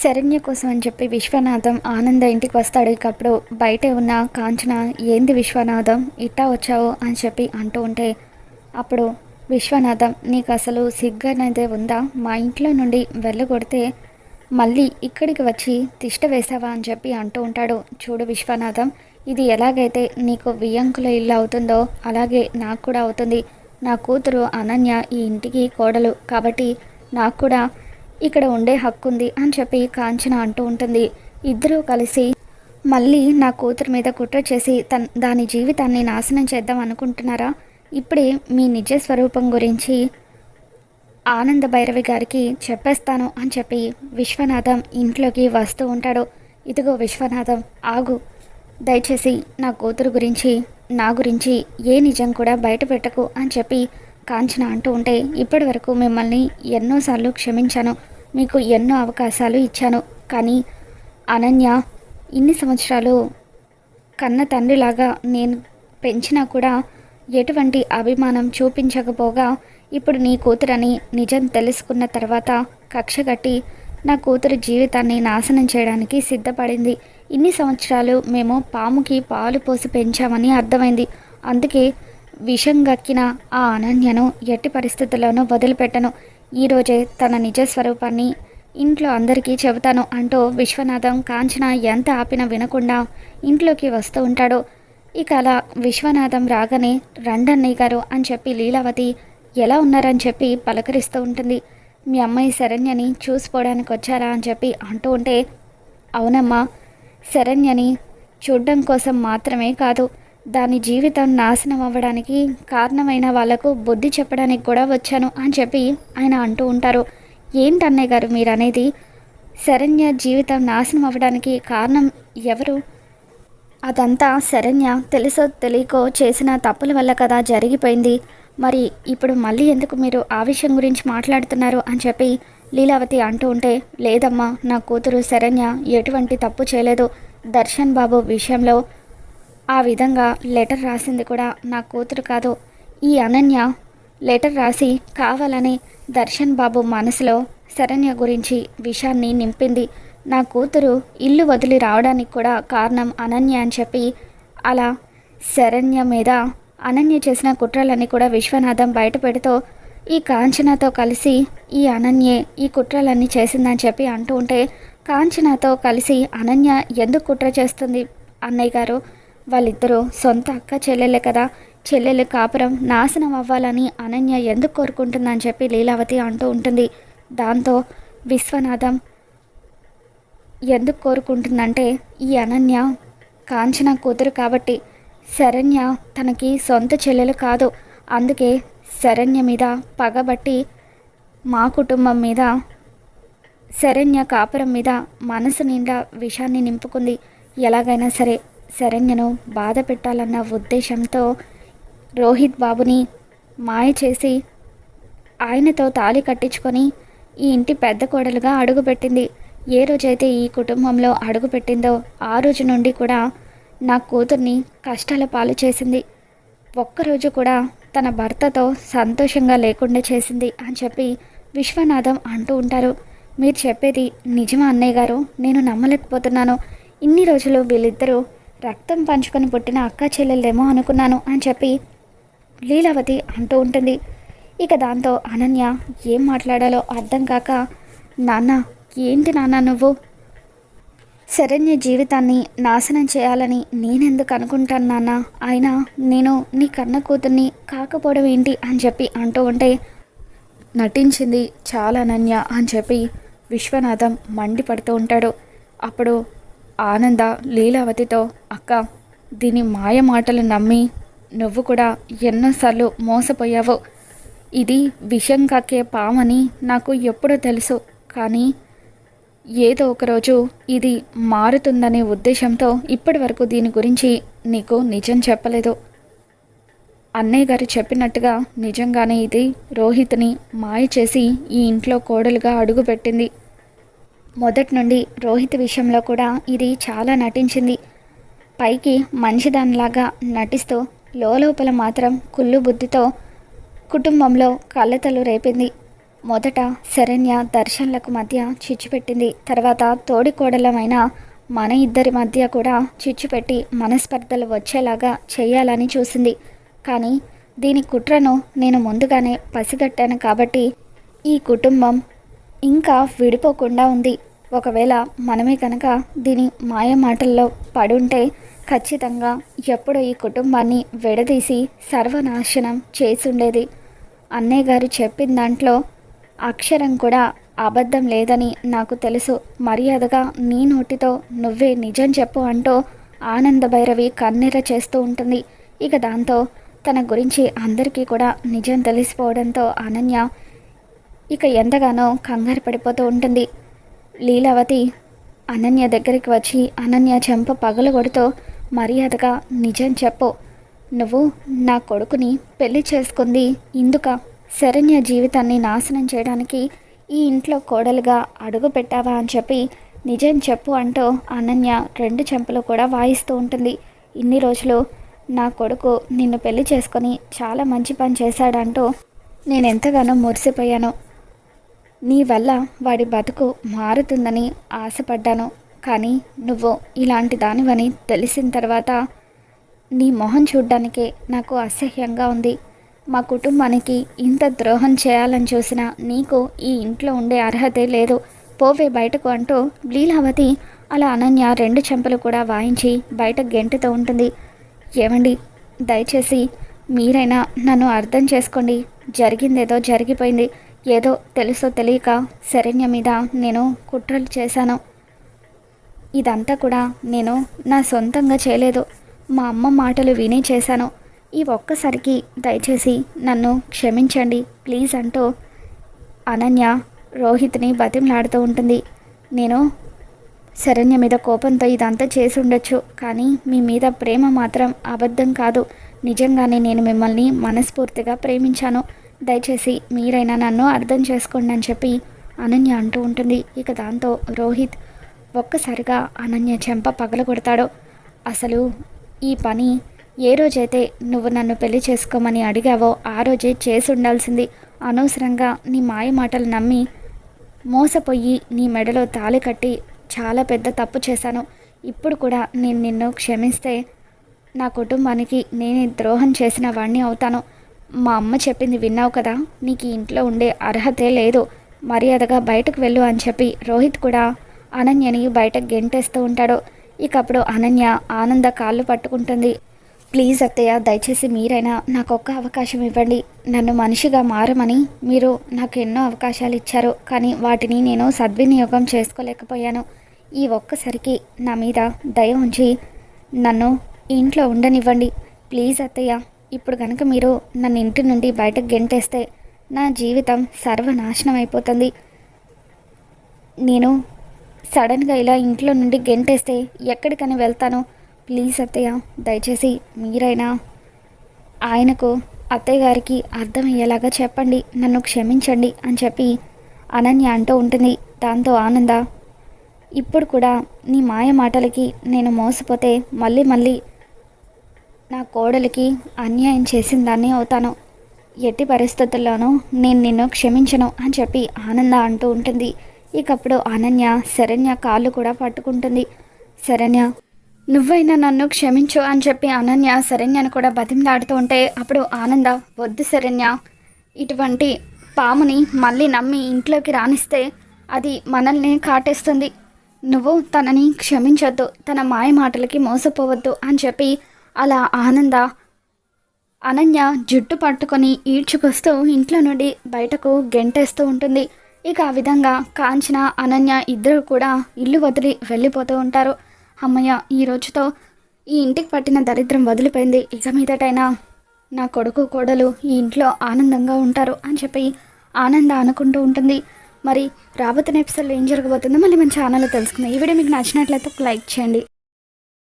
శరణ్య కోసం అని చెప్పి విశ్వనాథం ఆనంద ఇంటికి వస్తాడు. ఇకప్పుడు బయటే ఉన్న కాంచన ఏంది విశ్వనాథం ఇట్టా వచ్చావు అని చెప్పి అంటూ ఉంటే, అప్పుడు విశ్వనాథం నీకు అసలు సిగ్గనేదే ఉందా? మా ఇంట్లో నుండి వెళ్ళగొడితే మళ్ళీ ఇక్కడికి వచ్చి తిష్ట వేసావా అని చెప్పి అంటూ ఉంటాడు. చూడు విశ్వనాథం, ఇది ఎలాగైతే నీకు వియ్యంకుల ఇల్లు అవుతుందో అలాగే నాకు కూడా అవుతుంది. నా కూతురు అనన్య ఈ ఇంటికి కోడలు కాబట్టి నాకు కూడా ఇక్కడ ఉండే హక్కు ఉంది అని చెప్పి కాంచన అంటూ ఉంటుంది. ఇద్దరూ కలిసి మళ్ళీ నా కూతురు మీద కుట్ర చేసి దాని జీవితాన్ని నాశనం చేద్దాం అనుకుంటున్నారా? ఇప్పుడే మీ నిజ స్వరూపం గురించి ఆనంద భైరవి గారికి చెప్పేస్తాను అని చెప్పి విశ్వనాథం ఇంట్లోకి వస్తూ ఉంటాడు. ఇదిగో విశ్వనాథం ఆగు, దయచేసి నా కూతురు గురించి నా గురించి ఏ నిజం కూడా బయట పెట్టకు అని చెప్పి కాంచన అంటూ ఉంటే, ఇప్పటి వరకు మిమ్మల్ని ఎన్నోసార్లు క్షమించాను, మీకు ఎన్నో అవకాశాలు ఇచ్చాను, కానీ అనన్య ఇన్ని సంవత్సరాలు కన్న తండ్రిలాగా నేను పెంచినా కూడా ఎటువంటి అభిమానం చూపించకపోగా ఇప్పుడు నీ కూతురని నిజం తెలుసుకున్న తర్వాత కక్షగట్టి నా కూతురు జీవితాన్ని నాశనం చేయడానికి సిద్ధపడింది. ఇన్ని సంవత్సరాలు మేము పాముకి పాలు పోసి పెంచామని అర్థమైంది. అందుకే విషం గక్కిన ఆ అనన్యను ఎట్టి పరిస్థితుల్లోనూ వదిలిపెట్టను. ఈరోజే తన నిజ స్వరూపాన్ని ఇంట్లో అందరికీ చెబుతాను అంటూ విశ్వనాథం కాంచన ఎంత ఆపినా వినకుండా ఇంట్లోకి వస్తూ ఉంటాడు. ఇక అలా విశ్వనాథం రాగానే రండన్నయ్య గారు అని చెప్పి లీలావతి ఎలా ఉన్నారని చెప్పి పలకరిస్తూ ఉంటుంది. మీ అమ్మాయి శరణ్యని చూసిపోవడానికి వచ్చారా అని చెప్పి అంటూ ఉంటే, అవునమ్మా, శరణ్యని చూడడం కోసం మాత్రమే కాదు, దాని జీవితం నాశనం అవ్వడానికి కారణమైన వాళ్లకు బుద్ధి చెప్పడానికి కూడా వచ్చాను అని చెప్పి ఆయన అంటూ ఉంటారు. ఏంటన్నయ్య గారు మీరు అనేది? శరణ్య జీవితం నాశనం అవ్వడానికి కారణం ఎవరు? అదంతా శరణ్య తెలుసో తెలియకో చేసిన తప్పుల వల్ల కదా జరిగిపోయింది. మరి ఇప్పుడు మళ్ళీ ఎందుకు మీరు ఆ విషయం గురించి మాట్లాడుతున్నారు అని చెప్పి లీలావతి అంటూ ఉంటే, లేదమ్మా, నా కూతురు శరణ్య ఎటువంటి తప్పు చేయలేదు. దర్శన్ బాబు విషయంలో ఆ విధంగా లెటర్ రాసింది కూడా నా కూతురు కాదు. ఈ అనన్య లెటర్ రాసి కావాలని దర్శన్ బాబు మనసులో శరణ్య గురించి విషయాన్ని నింపింది. నా కూతురు ఇల్లు వదిలి రావడానికి కూడా కారణం అనన్య అని చెప్పి అలా శరణ్య మీద అనన్య చేసిన కుట్రలన్నీ కూడా విశ్వనాథం బయట పెడుతూ ఈ కాంచనతో కలిసి ఈ అనన్యే ఈ కుట్రలన్నీ చేసిందని చెప్పి అంటూ ఉంటే, కాంచనతో కలిసి అనన్య ఎందుకు కుట్ర చేస్తుంది అన్నయ్య గారు? వాళ్ళిద్దరూ సొంత అక్క చెల్లెలే కదా, చెల్లెలు కాపురం నాశనం అవ్వాలని అనన్య ఎందుకు కోరుకుంటుందని చెప్పి లీలావతి అంటూ ఉంటుంది. దాంతో విశ్వనాథం ఎందుకు కోరుకుంటుందంటే, ఈ అనన్య కాంచన కూతురు కాబట్టి, శరణ్య తనకి సొంత చెల్లెలు కాదు, అందుకే శరణ్య మీద పగబట్టి మా కుటుంబం మీద శరణ్య కాపురం మీద మనసు నిండా విషాన్ని నింపుకుంది. ఎలాగైనా సరే శరణ్యను బాధ పెట్టాలన్న ఉద్దేశంతో రోహిత్ బాబుని మాయ చేసి ఆయనతో తాళి కట్టించుకొని ఈ ఇంటి పెద్ద కోడలుగా అడుగుపెట్టింది. ఏ రోజైతే ఈ కుటుంబంలో అడుగుపెట్టిందో ఆ రోజు నుండి కూడా నా కూతుర్ని కష్టాల పాలు చేసింది. ఒక్కరోజు కూడా తన భర్తతో సంతోషంగా లేకుండా చేసింది అని చెప్పి విశ్వనాథం అంటూ ఉంటారు. మీరు చెప్పేది నిజమా అన్నయ్య గారు? నేను నమ్మలేకపోతున్నాను. ఇన్ని రోజులు వీళ్ళిద్దరూ రక్తం పంచుకొని పుట్టిన అక్క చెల్లెలేమో అనుకున్నాను అని చెప్పి లీలావతి అంటూ ఉంటుంది. ఇక దాంతో అనన్య ఏం మాట్లాడాలో అర్థం కాక, నాన్న ఏంటి నాన్న నువ్వు? శరణ్య జీవితాన్ని నాశనం చేయాలని నేనెందుకు అనుకుంటాను నాన్న? అయినా నేను నీ కన్న కూతుర్ని కాకపోవడం ఏంటి అని చెప్పి అంటూ ఉంటే, నటించింది చాలా అనన్య అని చెప్పి విశ్వనాథం మండిపడుతూ ఉంటాడు. అప్పుడు ఆనంద లీలావతితో, అక్క, దీని మాయ మాటలు నమ్మి నువ్వు కూడా ఎన్నోసార్లు మోసపోయావు. ఇది విషం కక్కే పామని నాకు ఎప్పుడో తెలుసు, కానీ ఏదో ఒకరోజు ఇది మారుతుందనే ఉద్దేశంతో ఇప్పటి వరకు దీని గురించి నీకు నిజం చెప్పలేదు. అన్నయ్య గారు చెప్పినట్టుగా నిజంగానే ఇది రోహిత్ని మాయ చేసి ఈ ఇంట్లో కోడలుగా అడుగుపెట్టింది. మొదటి నుండి రోహిత్ విషయంలో కూడా ఇది చాలా నటించింది. పైకి మంచిదానిలాగా నటిస్తూ లోపల మాత్రం కుళ్ళు బుద్ధితో కుటుంబంలో కలతలు రేపింది. మొదట శరణ్య దర్శన్లకు మధ్య చిచ్చు పెట్టింది. తర్వాత తోడికోడలమైన మన ఇద్దరి మధ్య కూడా చిచ్చు పెట్టి మనస్పర్ధలు వచ్చేలాగా చేయాలని చూసింది. కానీ దీని కుట్రను నేను ముందుగానే పసిగట్టాను కాబట్టి ఈ కుటుంబం ఇంకా విడిపోకుండా ఉంది. ఒకవేళ మనమే కనుక దీని మాయ మాటల్లో పడుంటే ఖచ్చితంగా ఎప్పుడో ఈ కుటుంబాన్ని విడదీసి సర్వనాశనం చేసుండేది. అన్నయ్య గారు చెప్పిన దాంట్లో అక్షరం కూడా అబద్ధం లేదని నాకు తెలుసు. మర్యాదగా నీ నోటితో నువ్వే నిజం చెప్పు అంటూ ఆనంద భైరవి కన్నెర చేస్తూ ఉంటుంది. ఇక దాంతో తన గురించి అందరికీ కూడా నిజం తెలిసిపోవడంతో అనన్య ఇక ఎంతగానో కంగారు పడిపోతూ ఉంటుంది. లీలావతి అనన్య దగ్గరికి వచ్చి అనన్య చెంప పగలగొడుతూ మర్యాదగా నిజం చెప్పు, నువ్వు నా కొడుకుని పెళ్లి చేసుకుంది ఇందుక శరణ్య జీవితాన్ని నాశనం చేయడానికి ఈ ఇంట్లో కోడలుగా అడుగు పెట్టావా అని చెప్పి నిజం చెప్పు అంటూ అనన్య రెండు చెంపలు కూడా వాయిస్తూ ఉంటుంది. ఇన్ని రోజులు నా కొడుకు నిన్ను పెళ్లి చేసుకొని చాలా మంచి పని చేశాడంటూ నేను ఎంతగానో మురిసిపోయాను. నీ వల్ల వాడి బతుకు మారుతుందని ఆశపడ్డాను. కానీ నువ్వు ఇలాంటి దానివని తెలిసిన తర్వాత నీ మొహం చూడ్డానికే నాకు అసహ్యంగా ఉంది. మా కుటుంబానికి ఇంత ద్రోహం చేయాలని చూసినా నీకు ఈ ఇంట్లో ఉండే అర్హతే లేదు, పోవే బయటకు అంటూ లీలావతి అలా అనన్య రెండు చెంపలు కూడా వాయించి బయట గెంటుతూ ఉంటుంది. ఏమండి, దయచేసి మీరైనా నన్ను అర్థం చేసుకోండి. జరిగిందేదో జరిగిపోయింది. ఏదో తెలుసో తెలియక శరణ్య మీద నేను కుట్రలు చేశాను. ఇదంతా కూడా నేను నా సొంతంగా చేయలేదు. మా అమ్మ మాటలు విని చేశాను. ఈ ఒక్కసారికి దయచేసి నన్ను క్షమించండి ప్లీజ్ అంటూ అనన్య రోహిత్ని బతిమలాడుతూ ఉంటుంది. నేను శరణ్య మీద కోపంతో ఇదంతా చేసి ఉండొచ్చు, కానీ మీ మీద ప్రేమ మాత్రం అబద్ధం కాదు. నిజంగానే నేను మిమ్మల్ని మనస్ఫూర్తిగా ప్రేమించాను. దయచేసి మీరైనా నన్ను అర్థం చేసుకోండి అని చెప్పి అనన్య అంటూ ఉంటుంది. ఇక దాంతో రోహిత్ ఒక్కసారిగా అనన్య చెంప పగలగొడతాడు. అసలు ఈ పని ఏ రోజైతే నువ్వు నన్ను పెళ్లి చేసుకోమని అడిగావో ఆ రోజే చేసి ఉండాల్సింది. అనవసరంగా నీ మాయ మాటలు నమ్మి మోసపోయి నీ మెడలో తాళి కట్టి చాలా పెద్ద తప్పు చేశాను. ఇప్పుడు కూడా నేను నిన్ను క్షమిస్తే నా కుటుంబానికి నేనే ద్రోహం చేసిన వాణ్ణి అవుతాను. మా అమ్మ చెప్పింది విన్నావు కదా, నీకు ఇంట్లో ఉండే అర్హతే లేదు, మర్యాదగా బయటకు వెళ్ళు అని చెప్పి రోహిత్ కూడా అనన్యని బయటకు గెంటేస్తూ ఉంటాడు. ఇక అప్పుడు అనన్య ఆనంద కాళ్ళు పట్టుకుంటుంది. ప్లీజ్ అత్తయ్య, దయచేసి మీరైనా నాకు ఒక్క అవకాశం ఇవ్వండి. నన్ను మనిషిగా మారమని మీరు నాకు ఎన్నో అవకాశాలు ఇచ్చారు, కానీ వాటిని నేను సద్వినియోగం చేసుకోలేకపోయాను. ఈ ఒక్కసారికి నా మీద దయ ఉంచి నన్ను ఇంట్లో ఉండనివ్వండి ప్లీజ్ అత్తయ్య. ఇప్పుడు కనుక మీరు నన్ను ఇంటి నుండి బయటకు గెంటేస్తే నా జీవితం సర్వనాశనం అయిపోతుంది. నేను సడన్గా ఇలా ఇంట్లో నుండి గెంటేస్తే ఎక్కడికని వెళ్తాను. ప్లీజ్ అత్తయ్య, దయచేసి మీరైనా ఆయనకు అత్తయ్య గారికి అర్థమయ్యేలాగా చెప్పండి, నన్ను క్షమించండి అని చెప్పి అనన్య అంటూ ఉంటుంది. దాంతో ఆనంద, ఇప్పుడు కూడా నీ మాయ మాటలకి నేను మోసపోతే మళ్ళీ నా కోడలికి అన్యాయం చేసిన దాన్ని అవుతాను. ఎట్టి పరిస్థితుల్లోనూ నేను నిన్ను క్షమించను అని చెప్పి ఆనంద అంటూ ఉంటుంది. ఇకప్పుడు అనన్య శరణ్య కాళ్ళు కూడా పట్టుకుంటుంది. శరణ్య, నువ్వైనా నన్ను క్షమించు అని చెప్పి అనన్య శరణ్యను కూడా బతిమలాడుతూ ఉంటే అప్పుడు ఆనంద, వద్దు శరణ్య, ఇటువంటి పాముని మళ్ళీ నమ్మి ఇంట్లోకి రానిస్తే అది మనల్ని కాటేస్తుంది. నువ్వు తనని క్షమించొద్దు, తన మాయ మాటలకి మోసపోవద్దు అని చెప్పి అలా అనన్య జుట్టు పట్టుకొని ఈడ్చుకొస్తూ ఇంట్లో నుండి బయటకు గెంటేస్తూ ఉంటుంది. ఇక ఆ విధంగా కాంచన అనన్య ఇద్దరు కూడా ఇల్లు వదిలి వెళ్ళిపోతూ ఉంటారు. అమ్మయ్య, ఈ రోజుతో ఈ ఇంటికి పట్టిన దరిద్రం వదిలిపోయింది. ఇక మీదటైనా నా కొడుకు కోడలు ఈ ఇంట్లో ఆనందంగా ఉంటారు అని చెప్పి ఆనంద అనుకుంటూ ఉంటుంది. మరి రాబోతున్న ఎపిసోడ్లో ఏం జరగబోతుందో మళ్ళీ మన ఛానల్లో తెలుసుకుందాం. ఈ వీడియో మీకు నచ్చినట్లయితే లైక్ చేయండి.